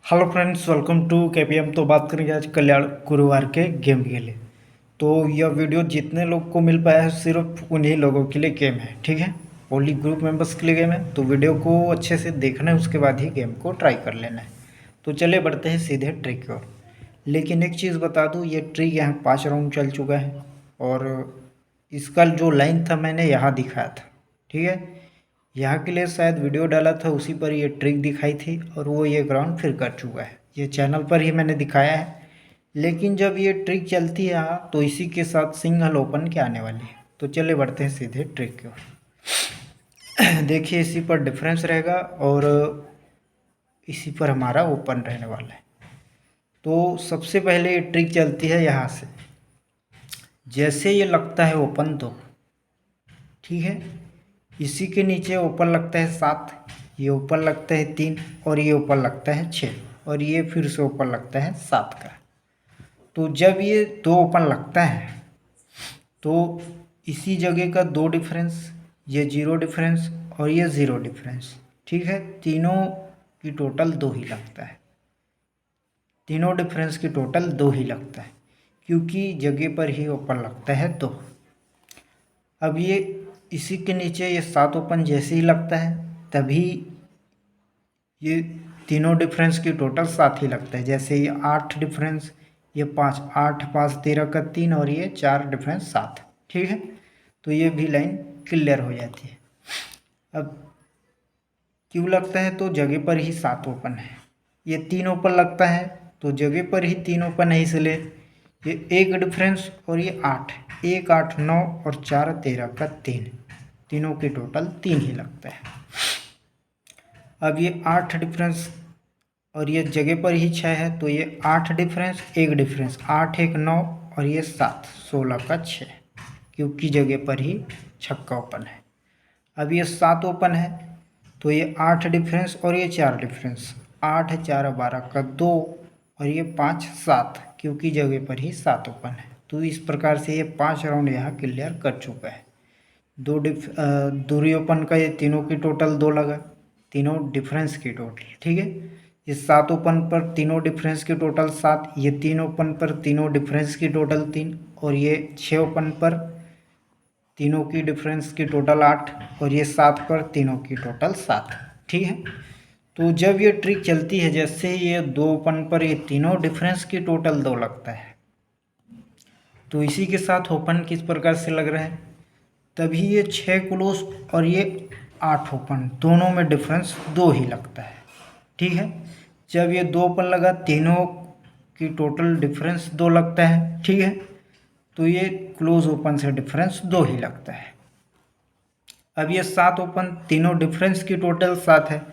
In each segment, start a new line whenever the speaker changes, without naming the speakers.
Hello friends, welcome to KPM. तो बात करेंगे आज कल्याण गुरुवार के गेम के लिए। तो यह वीडियो जितने लोग को मिल पाया है सिर्फ उन्हीं लोगों के लिए गेम है, ठीक है। ओनली ग्रुप मेंबर्स के लिए गेम है, तो वीडियो को अच्छे से देखना है, उसके बाद ही गेम को ट्राई कर लेना है। तो चलिए बढ़ते हैं सीधे ट्रिक की ओर। लेकिन एक चीज़ बता दूँ, ये ट्रिक यहाँ 5 राउंड चल चुका है और इसका जो लाइन था मैंने यहाँ दिखाया था, ठीक है। यहाँ के लिए शायद वीडियो डाला था, उसी पर ये ट्रिक दिखाई थी और वो ये ग्राउंड फिर कर चुका है। ये चैनल पर ही मैंने दिखाया है। लेकिन जब ये ट्रिक चलती है यहाँ, तो इसी के साथ सिंगल ओपन के आने वाली है। तो चले बढ़ते हैं सीधे ट्रिक की ओर। देखिए, इसी पर डिफरेंस रहेगा और इसी पर हमारा ओपन रहने वाला है। तो सबसे पहले ये ट्रिक चलती है यहाँ से। जैसे ये लगता है ओपन, तो ठीक है, इसी के नीचे ऊपर लगता है 7, ये ऊपर लगता है 3 और ये ऊपर लगता है 6 और ये फिर से ऊपर लगता है 7 का। तो जब ये दो ओपन लगता है तो इसी जगह का 2 डिफरेंस, ये 0 डिफरेंस और ये 0 डिफरेंस, ठीक है, तीनों की टोटल 2 ही लगता है। तीनों डिफरेंस की टोटल 2 ही लगता है, क्योंकि जगह पर ही ओपन लगता है 2। अब ये इसी के नीचे ये 7 ओपन जैसे ही लगता है, तभी ये तीनों डिफरेंस की टोटल 7 ही लगता है। जैसे ये 8 डिफरेंस, ये 5, 8 5 13 का 3 और ये 4 डिफरेंस 7, ठीक है। तो ये भी लाइन क्लियर हो जाती है। अब क्यों लगता है, तो जगह पर ही 7 ओपन है। ये 3 ओपन लगता है तो जगह पर ही 3 ओपन है, इसलिए ये 1 डिफरेंस और ये 8, 1 8 9 और 4 13 का 3, तीनों की टोटल 3 ही लगता है। अब ये 8 डिफरेंस और ये जगह पर ही 6 है, तो ये 8 डिफरेंस 1 डिफरेंस, 8 1 9 और ये 7 16 का 6, क्योंकि जगह पर ही छक्का ओपन है। अब ये 7 ओपन है, तो ये 8 डिफरेंस और ये 4 डिफरेंस, 8 4 12 का 2 और ये 5 7, क्योंकि जगह पर ही 7 ओपन है। तो इस प्रकार से ये 5 राउंड यहाँ क्लियर कर चुका है। दूरी ओपन का ये तीनों की टोटल 2 लगा, तीनों डिफरेंस की टोटल, ठीक है। ये 7 ओपन पर तीनों डिफरेंस की टोटल 7, ये 3 ओपन पर तीनों डिफरेंस की टोटल 3 और ये 6 ओपन पर तीनों की डिफरेंस की टोटल 8 और ये 7 पर तीनों की टोटल 7, ठीक है। तो जब ये ट्रिक चलती है, जैसे ये 2 ओपन पर ये तीनों डिफरेंस की टोटल 2 लगता है, तो इसी के साथ ओपन किस प्रकार से लग रहा है, तभी ये 6 क्लोज और ये 8 ओपन, दोनों में डिफरेंस 2 ही लगता है, ठीक है। जब ये 2 ओपन लगा, तीनों की टोटल डिफरेंस 2 लगता है, ठीक है। तो ये क्लोज ओपन से डिफरेंस 2 ही लगता है। अब ये 7 ओपन, तीनों डिफरेंस की टोटल 7 है,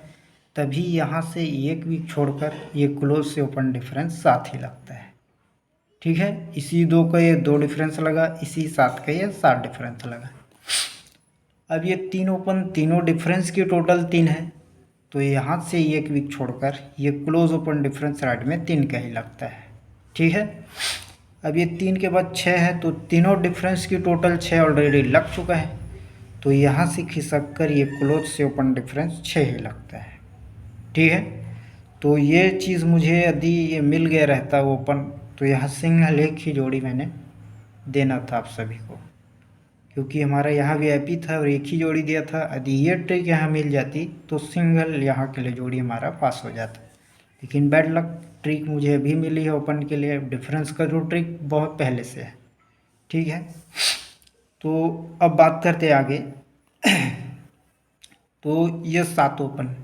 तभी यहाँ से एक वीक छोड़कर ये क्लोज से ओपन डिफरेंस 7 ही लगता है, ठीक है। इसी 2 का ये 2 डिफरेंस लगा, इसी 7 का ये 7 डिफरेंस लगा। अब ये 3 ओपन, तीनों डिफरेंस की टोटल 3 है, तो यहाँ से एक वीक छोड़कर ये क्लोज ओपन डिफरेंस राइट में 3 का ही लगता है, ठीक है। अब ये 3 के बाद 6 है, तो तीनों डिफरेंस की टोटल 6 ऑलरेडी लग चुका है, तो यहाँ से खिसक कर ये क्लोज से ओपन डिफरेंस 6 ही लगता है, ठीक है। तो ये चीज़ मुझे यदि ये मिल गया रहता ओपन, तो यहाँ सिंगल एक ही जोड़ी मैंने देना था आप सभी को, क्योंकि हमारा यहाँ वीआईपी था और एक ही जोड़ी दिया था। यदि ये ट्रिक यहाँ मिल जाती तो सिंगल यहाँ के लिए जोड़ी हमारा पास हो जाता। लेकिन बैड लक ट्रिक मुझे अभी मिली है ओपन के लिए। डिफरेंस का जो ट्रिक बहुत पहले से है, ठीक है। तो अब बात करते हैं आगे। तो ये 7 ओपन,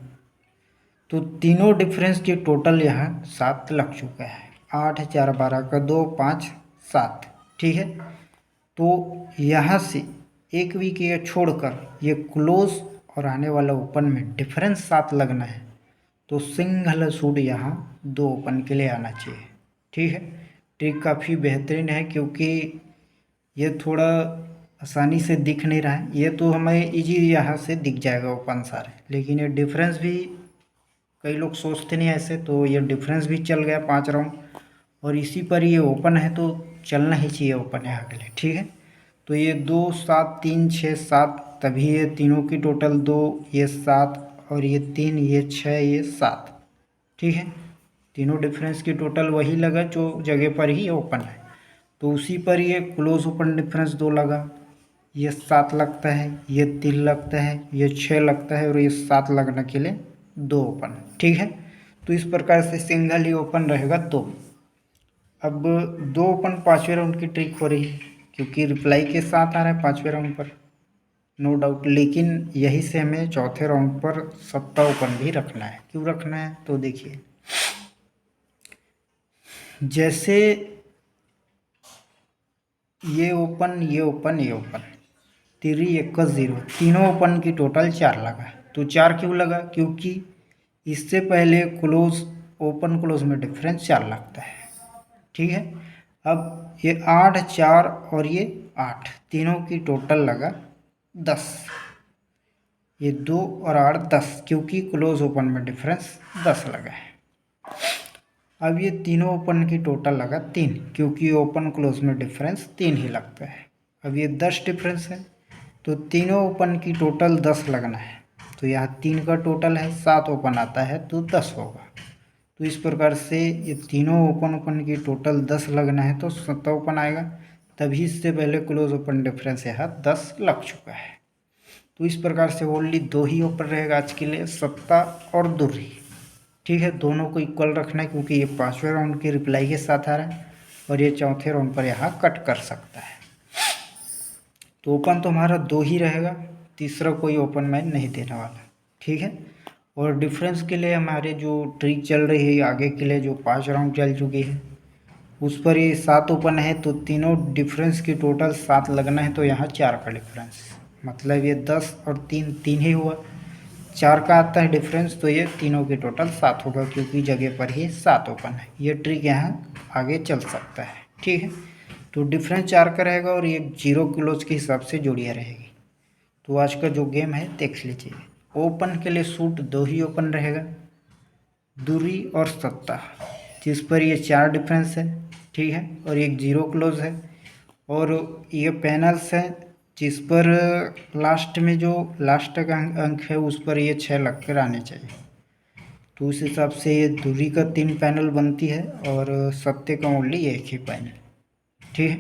तो तीनों डिफरेंस की टोटल यहाँ 7 लग चुका है। 8 4 12 का 2 5 7, ठीक है। तो यहाँ से एक वीक ये छोड़कर ये क्लोज और आने वाला ओपन में डिफरेंस 7 लगना है, तो सिंगल सूट यहाँ 2 ओपन के लिए आना चाहिए, ठीक है। ट्रिक काफ़ी बेहतरीन है, क्योंकि ये थोड़ा आसानी से दिख नहीं रहा है। ये तो हमें इजी यहाँ से दिख जाएगा ओपन सारे, लेकिन ये डिफरेंस भी कई लोग सोचते नहीं ऐसे, तो ये डिफरेंस भी चल गया 5 राउंड और इसी पर ये ओपन है, तो चलना ही चाहिए ओपन यहाँ के लिए, ठीक है। तो ये 2 7 3 6 7, तभी ये तीनों की टोटल 2, ये 7 और ये 3 ये 6 ये 7, ठीक है। तीनों डिफरेंस की टोटल वही लगा जो जगह पर ही ओपन है, तो उसी पर ये क्लोज ओपन डिफरेंस 2 लगा। ये 7 लगता है, ये 3 लगता है, ये 6 लगता है और ये 7 लगने के लिए 2 ओपन। ठीक है, तो इस प्रकार से सिंगल ही ओपन रहेगा 2। अब 2 ओपन 5वें राउंड की ट्रिक हो रही है, क्योंकि रिप्लाई के साथ आ रहा है 5वें राउंड पर, नो डाउट। लेकिन यही से हमें चौथे राउंड पर सत्ता ओपन भी रखना है। क्यों रखना है, तो देखिए, जैसे ये ओपन, ये ओपन, ये ओपन, 3 1 0, तीनों ओपन की टोटल 4 लगा। तो 4 क्यों लगा, क्योंकि इससे पहले क्लोज ओपन क्लोज में डिफरेंस 4 लगता है। ठीक है, अब ये 8 4 और ये 8, तीनों की टोटल लगा 10। ये 2 और 8 10, क्योंकि क्लोज ओपन में डिफरेंस 10 लगा है। अब ये तीनों ओपन की टोटल लगा 3, क्योंकि ओपन क्लोज में डिफरेंस 3 ही लगता है। अब ये 10 डिफरेंस है, तो तीनों ओपन की टोटल 10 लगना है। तो यहाँ 3 का टोटल है, 7 ओपन आता है तो 10 होगा। तो इस प्रकार से ये तीनों ओपन की टोटल 10 लगना है तो 7 ओपन आएगा, तभी इससे पहले क्लोज ओपन डिफरेंस यहाँ 10 लग चुका है। तो इस प्रकार से ओनली 2 ही ओपन रहेगा आज के लिए, 7 और दुर्री। ठीक है, दोनों को इक्वल रखना है, क्योंकि ये 5वें राउंड के रिप्लाई के साथ आ रहा है और ये चौथे राउंड पर यहाँ कट कर सकता है। तो ओपन तो हमारा 2 ही रहेगा, तीसरा कोई ओपन मैं नहीं देने वाला। ठीक है, और डिफरेंस के लिए हमारे जो ट्रिक चल रही है आगे के लिए, जो 5 राउंड चल चुकी है, उस पर ये 7 ओपन है, तो तीनों डिफरेंस की टोटल 7 लगना है। तो यहाँ 4 का डिफरेंस, मतलब ये 10 और 3 3 ही हुआ, 4 का आता है डिफरेंस, तो ये तीनों की टोटल 7 होगा, क्योंकि जगह पर ही 7 ओपन है। ये ट्रिक यहाँ आगे चल सकता है। ठीक है, तो डिफरेंस 4 का रहेगा और ये 0 क्लोज के हिसाब से जोड़ियाँ रहेगी। तो आज का जो गेम है देख लीजिए। ओपन के लिए सूट 2 ही ओपन रहेगा, दूरी और सत्ता, जिस पर ये 4 डिफरेंस है। ठीक है, और एक 0 क्लोज है, और ये पैनल्स है जिस पर लास्ट में जो लास्ट का अंक है उस पर ये 6 लग कर आने चाहिए। तो उस हिसाब से ये दूरी का 3 पैनल बनती है और सत्ते का ओनली 1 ही पैनल। ठीक है,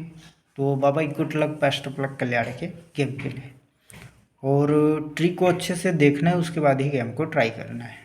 तो बाबा good luck, best of luck Kalyan के गेम के लिए। और ट्रिक को अच्छे से देखना है, उसके बाद ही गेम को ट्राई करना है।